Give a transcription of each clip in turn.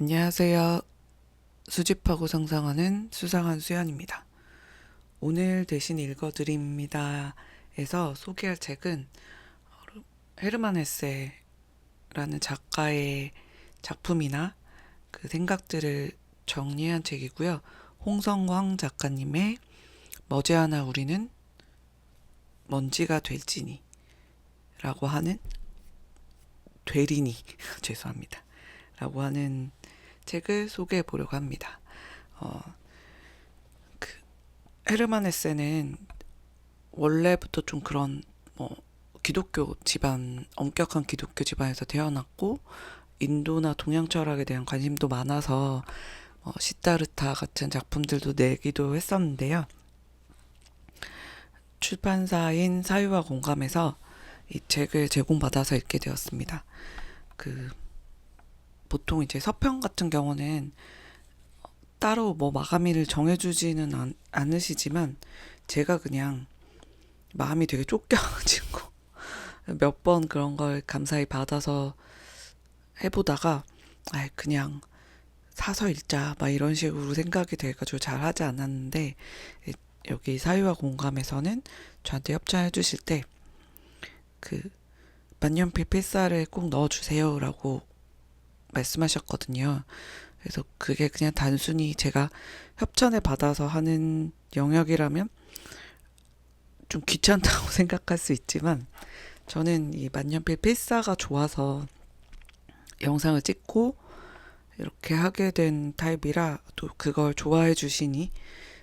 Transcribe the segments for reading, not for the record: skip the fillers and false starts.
안녕하세요. 수집하고 상상하는 수상한 수연입니다. 오늘 대신 읽어드립니다. 에서 소개할 책은 헤르만 헤세라는 작가의 작품이나 그 생각들을 정리한 책이고요. 홍성광 작가님의 머지않아 우리는 먼지가 될지니 라고 하는 되리니 죄송합니다. 라고 하는 책을 소개해 보려고 합니다. 어, 그 헤르만 헤세는 원래부터 좀 그런 기독교 집안, 엄격한 기독교 집안에서 태어났고 인도나 동양 철학에 대한 관심도 많아서 시타르타 같은 작품들도 내기도 했었는데요. 출판사인 사유와 공감에서 이 책을 제공받아서 읽게 되었습니다. 보통 이제 서평 같은 경우는 따로 마감일을 정해주지는 않으시지만 제가 그냥 마음이 되게 쫓겨가지고 몇 번 그런 걸 감사히 받아서 해보다가 그냥 사서 읽자 막 이런 식으로 생각이 돼가지고 잘 하지 않았는데 여기 사유와 공감에서는 저한테 협찬해 주실 때 그 만년필 필사를 꼭 넣어주세요 라고 말씀하셨거든요. 그래서 그게 그냥 단순히 제가 협찬을 받아서 하는 영역이라면 좀 귀찮다고 생각할 수 있지만 저는 이 만년필 필사가 좋아서 영상을 찍고 이렇게 하게 된 타입이라 또 그걸 좋아해 주시니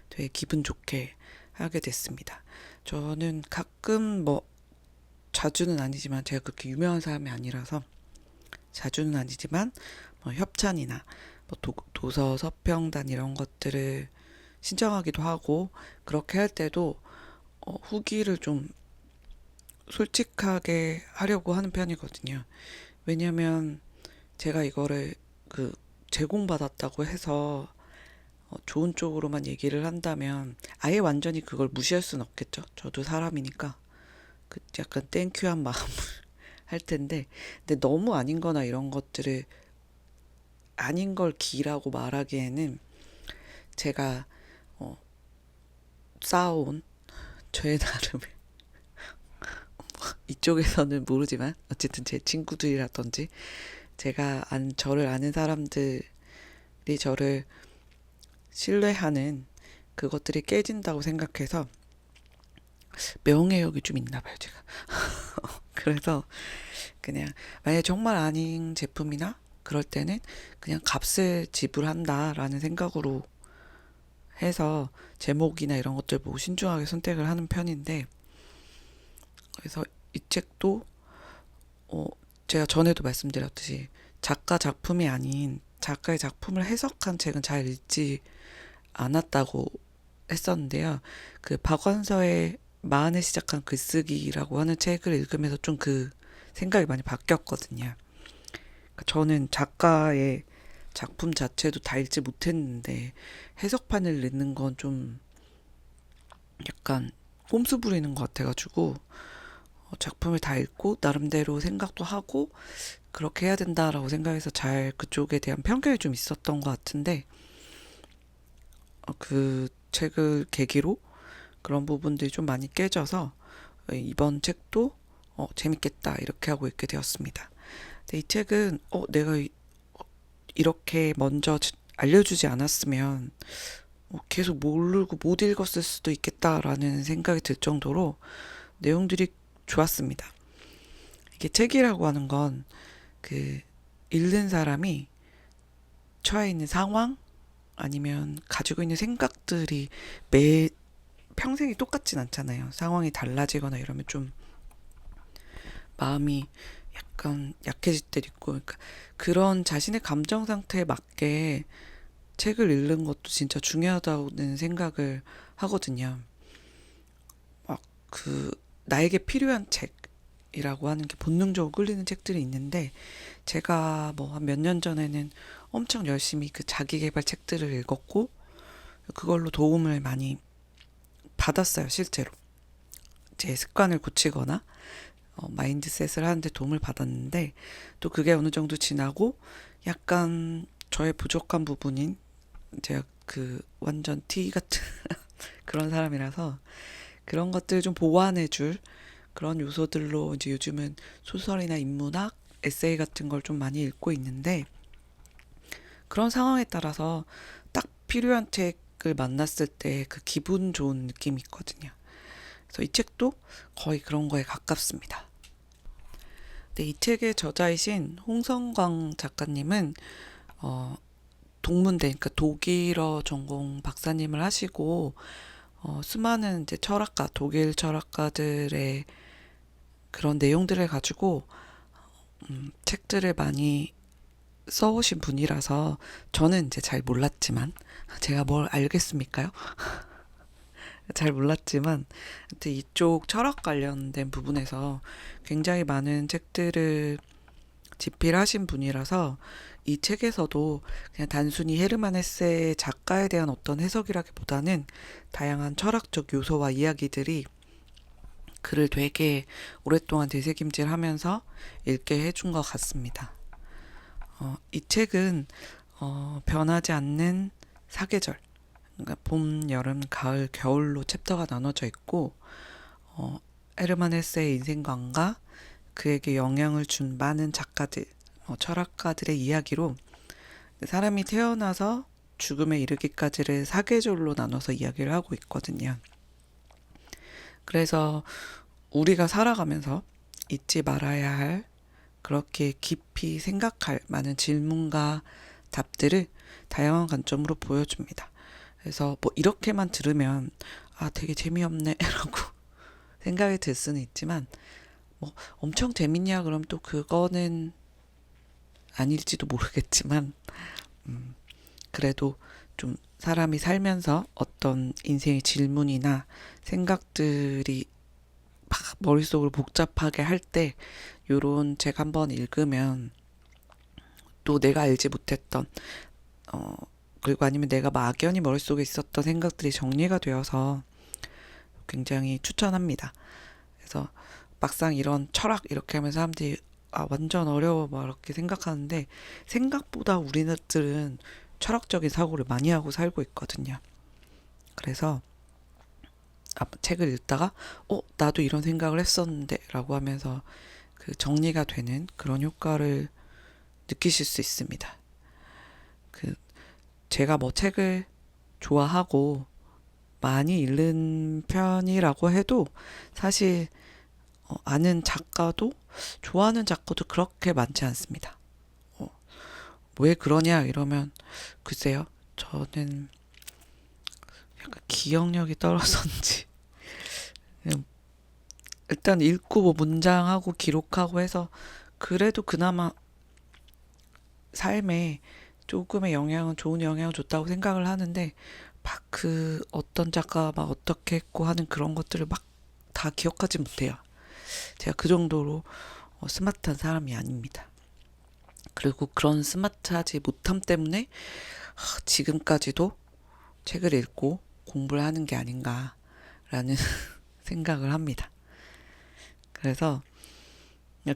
되게 기분 좋게 하게 됐습니다. 저는 가끔 자주는 아니지만 제가 그렇게 유명한 사람이 아니라서 자주는 아니지만 협찬이나 도서 서평단 이런 것들을 신청하기도 하고 그렇게 할 때도 후기를 좀 솔직하게 하려고 하는 편이거든요. 왜냐면 제가 이거를 제공받았다고 해서 좋은 쪽으로만 얘기를 한다면 아예 완전히 그걸 무시할 수는 없겠죠. 저도 사람이니까 약간 땡큐한 마음을 할 텐데 근데 너무 아닌 거나 이런 것들을 아닌 걸 기라고 말하기에는 제가 쌓아온 저의 나름의 이쪽에서는 모르지만 어쨌든 제 친구들이라든지 저를 아는 사람들이 저를 신뢰하는 그것들이 깨진다고 생각해서 명예욕이 좀 있나 봐요, 제가. 그래서 그냥 만약에 정말 아닌 제품이나 그럴 때는 그냥 값을 지불한다라는 생각으로 해서 제목이나 이런 것들 보고 신중하게 선택을 하는 편인데 그래서 이 책도 제가 전에도 말씀드렸듯이 작가 작품이 아닌 작가의 작품을 해석한 책은 잘 읽지 않았다고 했었는데요. 그 박완서의 마흔에 시작한 글쓰기라고 하는 책을 읽으면서 좀 그 생각이 많이 바뀌었거든요. 그러니까 저는 작가의 작품 자체도 다 읽지 못했는데 해석판을 읽는 건 좀 약간 꼼수 부리는 것 같아가지고 작품을 다 읽고 나름대로 생각도 하고 그렇게 해야 된다라고 생각해서 잘 그쪽에 대한 편견이 좀 있었던 것 같은데 그 책을 계기로 그런 부분들이 좀 많이 깨져서 이번 책도 재밌겠다 이렇게 하고 읽게 되었습니다. 근데 이 책은 내가 이렇게 먼저 알려주지 않았으면 계속 모르고 못 읽었을 수도 있겠다라는 생각이 들 정도로 내용들이 좋았습니다. 이게 책이라고 하는 건 읽는 사람이 처해 있는 상황 아니면 가지고 있는 생각들이 평생이 똑같진 않잖아요. 상황이 달라지거나 이러면 좀 마음이 약간 약해질 때도 있고 그러니까 그런 자신의 감정 상태에 맞게 책을 읽는 것도 진짜 중요하다는 생각을 하거든요. 막 나에게 필요한 책이라고 하는 게 본능적으로 끌리는 책들이 있는데 제가 한 몇 년 전에는 엄청 열심히 그 자기계발 책들을 읽었고 그걸로 도움을 많이 받았어요, 실제로. 제 습관을 고치거나 마인드셋을 하는데 도움을 받았는데 또 그게 어느 정도 지나고 약간 저의 부족한 부분인 제가 완전 T 같은 그런 사람이라서 그런 것들을 좀 보완해줄 그런 요소들로 이제 요즘은 소설이나 인문학, 에세이 같은 걸 좀 많이 읽고 있는데 그런 상황에 따라서 딱 필요한 책을 만났을 때 그 기분 좋은 느낌이 있거든요. 그래서 이 책도 거의 그런 거에 가깝습니다. 근데 이 책의 저자이신 홍성광 작가님은 어, 동문대, 그러니까 독일어 전공 박사님을 하시고 수많은 이제 철학가, 독일 철학가들의 그런 내용들을 가지고 책들을 많이 써오신 분이라서 저는 이제 잘 몰랐지만 제가 뭘 알겠습니까요? 잘 몰랐지만 하여튼 이쪽 철학 관련된 부분에서 굉장히 많은 책들을 집필하신 분이라서 이 책에서도 그냥 단순히 헤르만 헤세의 작가에 대한 어떤 해석이라기보다는 다양한 철학적 요소와 이야기들이 글을 되게 오랫동안 되새김질하면서 읽게 해준 것 같습니다. 이 책은 변하지 않는 사계절, 그러니까 봄, 여름, 가을, 겨울로 챕터가 나눠져 있고 에르만 헤세의 인생관과 그에게 영향을 준 많은 작가들, 철학가들의 이야기로 사람이 태어나서 죽음에 이르기까지를 사계절로 나눠서 이야기를 하고 있거든요. 그래서 우리가 살아가면서 잊지 말아야 할 그렇게 깊이 생각할 많은 질문과 답들을 다양한 관점으로 보여줍니다. 그래서 뭐 이렇게만 들으면 되게 재미없네 라고 생각이 들 수는 있지만 뭐 엄청 재밌냐 그럼 또 그거는 아닐지도 모르겠지만 그래도 좀 사람이 살면서 어떤 인생의 질문이나 생각들이 막 머릿속을 복잡하게 할 때 요런 책 한번 읽으면 또 내가 알지 못했던 그리고 아니면 내가 막연히 머릿속에 있었던 생각들이 정리가 되어서 굉장히 추천합니다. 그래서 막상 이런 철학 이렇게 하면 사람들이 완전 어려워 막 이렇게 생각하는데 생각보다 우리들은 철학적인 사고를 많이 하고 살고 있거든요. 그래서 책을 읽다가 나도 이런 생각을 했었는데 라고 하면서 그 정리가 되는 그런 효과를 느끼실 수 있습니다. 그 제가 뭐 책을 좋아하고 많이 읽는 편이라고 해도 사실 아는 작가도 좋아하는 작가도 그렇게 많지 않습니다. 왜 그러냐 이러면 글쎄요. 저는 약간 기억력이 떨어졌는지 일단 읽고 뭐 문장하고 기록하고 해서 그래도 그나마 삶에 조금의 영향은 좋은 영향을 줬다고 생각을 하는데 막 그 어떤 작가 막 어떻게 했고 하는 그런 것들을 막 다 기억하지 못해요. 제가 그 정도로 스마트한 사람이 아닙니다. 그리고 그런 스마트하지 못함 때문에 지금까지도 책을 읽고 공부를 하는 게 아닌가라는 생각을 합니다. 그래서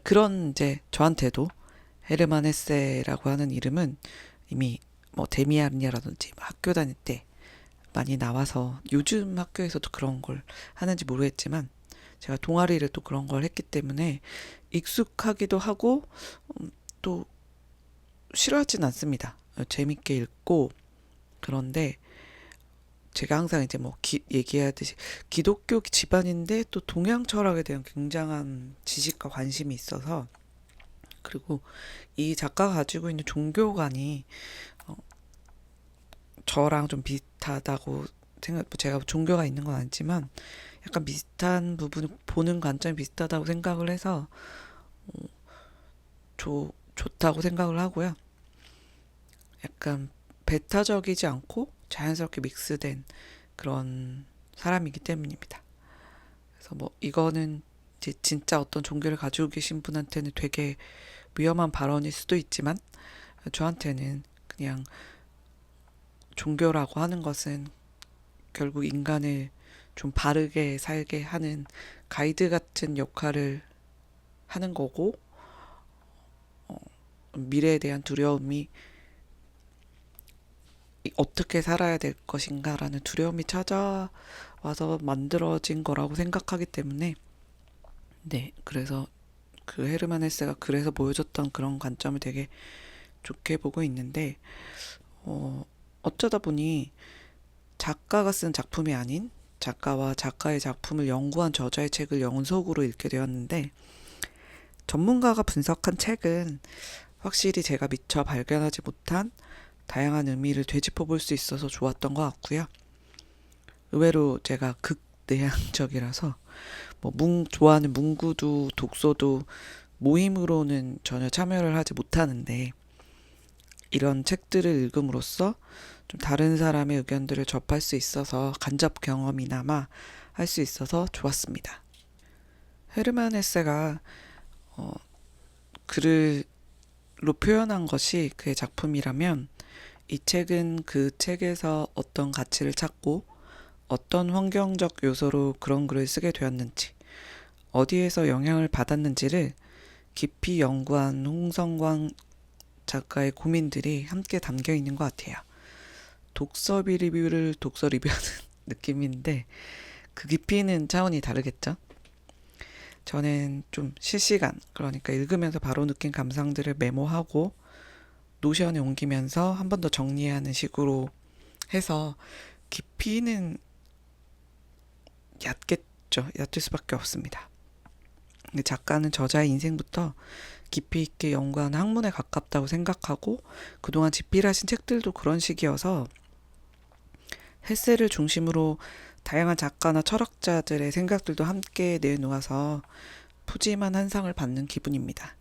그런 이제 저한테도 헤르만 헤세라고 하는 이름은 이미 뭐 데미안이라든지 학교 다닐 때 많이 나와서 요즘 학교에서도 그런 걸 하는지 모르겠지만 제가 동아리를 또 그런 걸 했기 때문에 익숙하기도 하고 또 싫어하진 않습니다. 재밌게 읽고 그런데 제가 항상 이제 뭐 얘기하듯이 기독교 집안인데 또 동양 철학에 대한 굉장한 지식과 관심이 있어서 그리고 이 작가가 가지고 있는 종교관이 저랑 좀 비슷하다고 제가 종교가 있는 건 아니지만 약간 비슷한 부분 보는 관점이 비슷하다고 생각을 해서 좋다고 생각을 하고요. 약간 배타적이지 않고 자연스럽게 믹스된 그런 사람이기 때문입니다. 그래서 뭐 이거는 이제 진짜 어떤 종교를 가지고 계신 분한테는 되게 위험한 발언일 수도 있지만 저한테는 그냥 종교라고 하는 것은 결국 인간을 좀 바르게 살게 하는 가이드 같은 역할을 하는 거고 미래에 대한 두려움이 어떻게 살아야 될 것인가라는 두려움이 찾아와서 만들어진 거라고 생각하기 때문에, 네, 그래서 그 헤르만 헤세가 그래서 보여줬던 그런 관점을 되게 좋게 보고 있는데, 어쩌다 보니 작가가 쓴 작품이 아닌 작가와 작가의 작품을 연구한 저자의 책을 연속으로 읽게 되었는데, 전문가가 분석한 책은 확실히 제가 미처 발견하지 못한 다양한 의미를 되짚어 볼 수 있어서 좋았던 것 같고요. 의외로 제가 극내향적이라서 좋아하는 문구도 독서도 모임으로는 전혀 참여를 하지 못하는데, 이런 책들을 읽음으로써 좀 다른 사람의 의견들을 접할 수 있어서 간접 경험이나마 할 수 있어서 좋았습니다. 헤르만 헤세가 글을로 표현한 것이 그의 작품이라면, 이 책은 그 책에서 어떤 가치를 찾고 어떤 환경적 요소로 그런 글을 쓰게 되었는지, 어디에서 영향을 받았는지를 깊이 연구한 홍성광 작가의 고민들이 함께 담겨 있는 것 같아요. 독서 리뷰하는 느낌인데, 그 깊이는 차원이 다르겠죠? 저는 좀 실시간, 그러니까 읽으면서 바로 느낀 감상들을 메모하고 노션에 옮기면서 한 번 더 정리하는 식으로 해서, 깊이는 얕겠죠. 얕을 수밖에 없습니다. 근데 작가는 저자의 인생부터 깊이 있게 연구한 학문에 가깝다고 생각하고, 그동안 집필하신 책들도 그런 식이어서 헤세를 중심으로 다양한 작가나 철학자들의 생각들도 함께 내놓아서 푸짐한 한 상을 받는 기분입니다.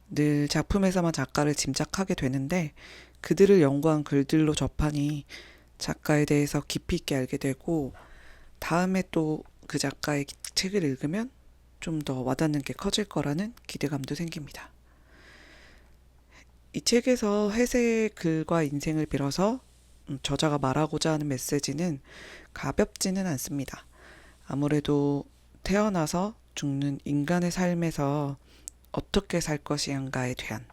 늘 작품에서만 작가를 짐작하게 되는데, 그들을 연구한 글들로 접하니 작가에 대해서 깊이 있게 알게 되고, 다음에 또 그 작가의 책을 읽으면 좀 더 와닿는 게 커질 거라는 기대감도 생깁니다. 이 책에서 헤세의 글과 인생을 빌어서 저자가 말하고자 하는 메시지는 가볍지는 않습니다. 아무래도 태어나서 죽는 인간의 삶에서 어떻게 살 것인가에 대한,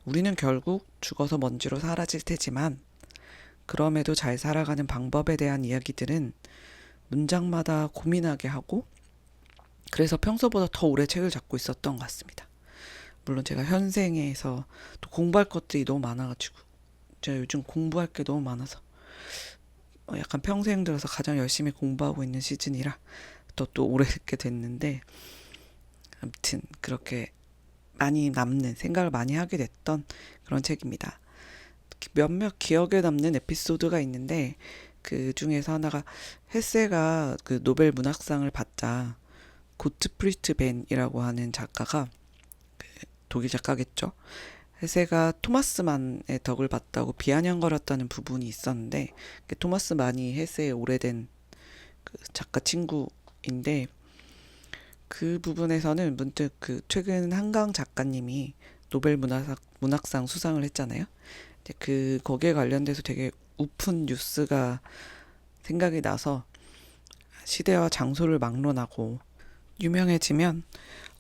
우리는 결국 죽어서 먼지로 사라질 테지만 그럼에도 잘 살아가는 방법에 대한 이야기들은 문장마다 고민하게 하고, 그래서 평소보다 더 오래 책을 잡고 있었던 것 같습니다. 물론 제가 현생에서 또 공부할 것들이 너무 많아가지고, 제가 요즘 공부할 게 너무 많아서 약간 평생 들어서 가장 열심히 공부하고 있는 시즌이라 또 오래 읽게 됐는데, 아무튼 그렇게 많이 남는, 생각을 많이 하게 됐던 그런 책입니다. 몇몇 기억에 남는 에피소드가 있는데, 그 중에서 하나가, 헤세가 그 노벨 문학상을 받자 고트프리트 벤이라고 하는 작가가, 독일 작가겠죠, 헤세가 토마스 만의 덕을 봤다고 비아냥거렸다는 부분이 있었는데, 토마스 만이 헤세의 오래된 그 작가 친구인데, 그 부분에서는 문득 그 최근 한강 작가님이 노벨 문학상 수상을 했잖아요. 그 거기에 관련돼서 되게 우픈 뉴스가 생각이 나서, 시대와 장소를 막론하고 유명해지면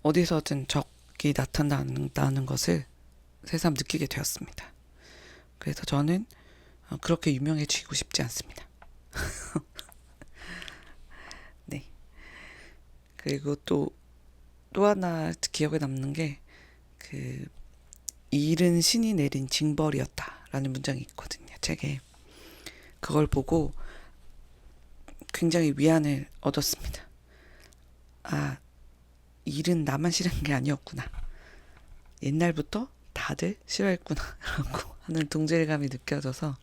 어디서든 적이 나타난다는 것을 새삼 느끼게 되었습니다. 그래서 저는 그렇게 유명해지고 싶지 않습니다. 네. 그리고 또 하나 기억에 남는 게, 그 이 일은 신이 내린 징벌이었다라는 문장이 있거든요, 책에. 그걸 보고 굉장히 위안을 얻었습니다. 아, 일은 나만 싫은 게 아니었구나. 옛날부터 다들 싫어했구나 라고 하는 동질감이 느껴져서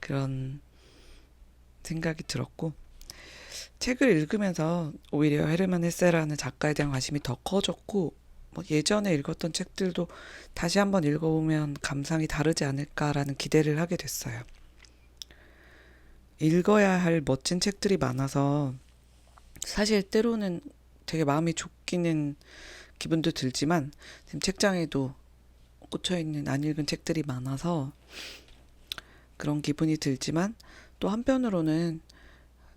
그런 생각이 들었고, 책을 읽으면서 오히려 헤르만 헤세라는 작가에 대한 관심이 더 커졌고, 예전에 읽었던 책들도 다시 한번 읽어보면 감상이 다르지 않을까라는 기대를 하게 됐어요. 읽어야 할 멋진 책들이 많아서 사실 때로는 되게 마음이 족기는 기분도 들지만, 지금 책장에도 꽂혀있는 안 읽은 책들이 많아서 그런 기분이 들지만, 또 한편으로는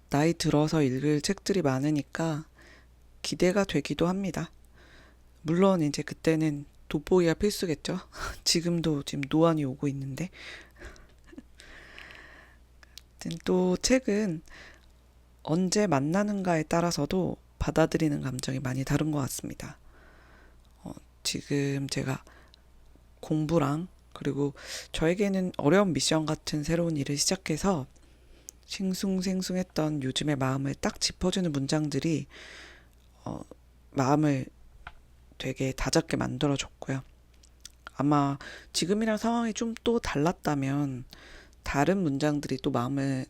나이 들어서 읽을 책들이 많으니까 기대가 되기도 합니다. 물론 이제 그때는 돋보기가 필수겠죠. 지금 노안이 오고 있는데, 또 책은 언제 만나는가에 따라서도 받아들이는 감정이 많이 다른 것 같습니다. 지금 제가 공부랑 그리고 저에게는 어려운 미션 같은 새로운 일을 시작해서 싱숭생숭했던 요즘의 마음을 딱 짚어주는 문장들이 마음을 되게 다잡게 만들어줬고요. 아마 지금이랑 상황이 좀 또 달랐다면 다른 문장들이 또 마음을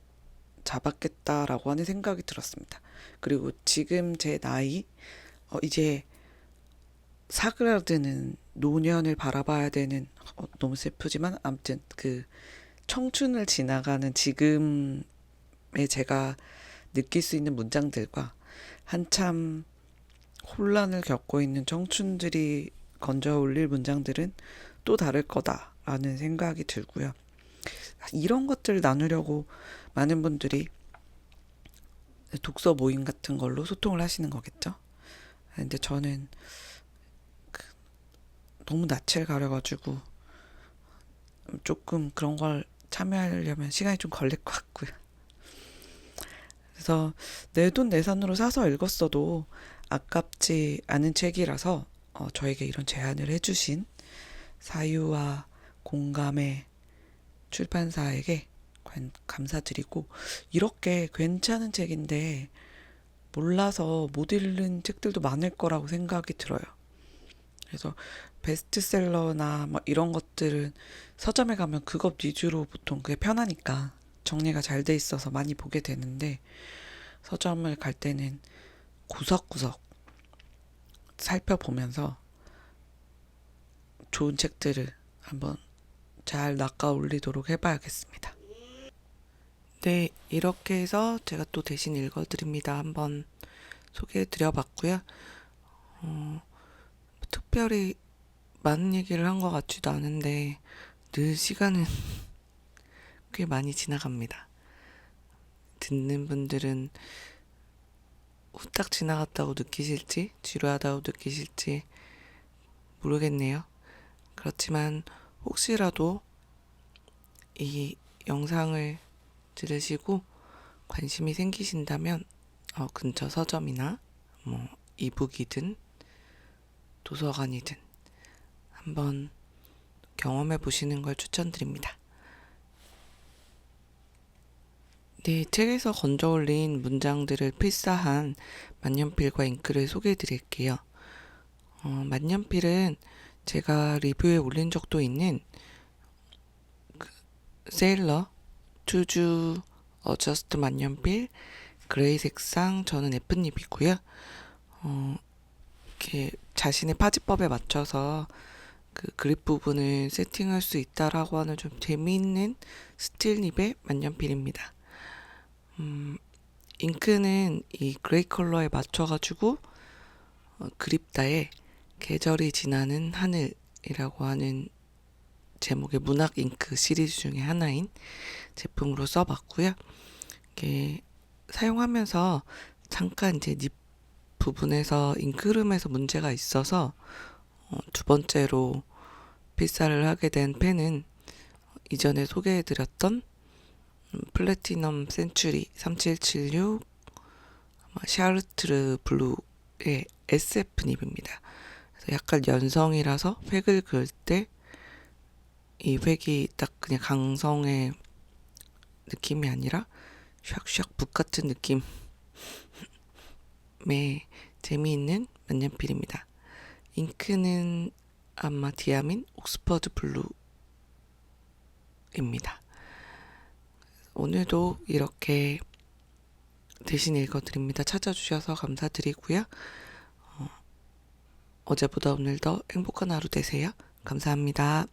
잡았겠다라고 하는 생각이 들었습니다. 그리고 지금 제 나이, 이제 사그라드는 노년을 바라봐야 되는, 너무 슬프지만 아무튼 그 청춘을 지나가는 지금의 제가 느낄 수 있는 문장들과 한참 혼란을 겪고 있는 청춘들이 건져 올릴 문장들은 또 다를 거다라는 생각이 들고요. 이런 것들을 나누려고 많은 분들이 독서 모임 같은 걸로 소통을 하시는 거겠죠. 근데 저는 너무 낯을 가려가지고 조금 그런 걸 참여하려면 시간이 좀 걸릴 것 같고요. 그래서 내돈내산으로 사서 읽었어도 아깝지 않은 책이라서 저에게 이런 제안을 해주신 사유와 공감의 출판사에게 감사드리고, 이렇게 괜찮은 책인데 몰라서 못 읽는 책들도 많을 거라고 생각이 들어요. 그래서 베스트셀러나 뭐 이런 것들은 서점에 가면 그것 위주로 보통 그게 편하니까 정리가 잘 돼 있어서 많이 보게 되는데, 서점을 갈 때는 구석구석 살펴보면서 좋은 책들을 한번 잘 낚아 올리도록 해봐야겠습니다. 네, 이렇게 해서 제가 또 대신 읽어드립니다. 한번 소개해드려봤고요. 특별히 많은 얘기를 한 것 같지도 않은데 늘 시간은 꽤 많이 지나갑니다. 듣는 분들은 후딱 지나갔다고 느끼실지 지루하다고 느끼실지 모르겠네요. 그렇지만 혹시라도 이 영상을 들으시고 관심이 생기신다면 근처 서점이나 뭐 이북이든 도서관이든 한번 경험해 보시는 걸 추천드립니다. 네, 책에서 건져 올린 문장들을 필사한 만년필과 잉크를 소개해 드릴게요. 만년필은 제가 리뷰에 올린 적도 있는 세일러 투주 어저스트 만년필 그레이 색상, 저는 F닙이고요. 이렇게 자신의 파지법에 맞춰서 그 그립 부분을 세팅할 수 있다라고 하는 좀 재미있는 스틸닙의 만년필입니다. 잉크는 이 그레이 컬러에 맞춰가지고 그립다에 계절이 지나는 하늘이라고 하는 제목의 문학 잉크 시리즈 중에 하나인 제품으로 써봤고요. 이게 사용하면서 잠깐 이제 닙 부분에서 잉크 흐름에서 문제가 있어서 두 번째로 필사를 하게 된 펜은 이전에 소개해드렸던 플래티넘 센츄리 3776 샤르트르 블루의 SF 닙입니다. 약간 연성이라서 획을 그을 때 이 획이 딱 그냥 강성의 느낌이 아니라 샥샥 붓 같은 느낌의 재미있는 만년필입니다. 잉크는 아마 디아민 옥스퍼드 블루입니다. 오늘도 이렇게 대신 읽어드립니다. 찾아주셔서 감사드리고요. 어제보다 오늘 더 행복한 하루 되세요. 감사합니다.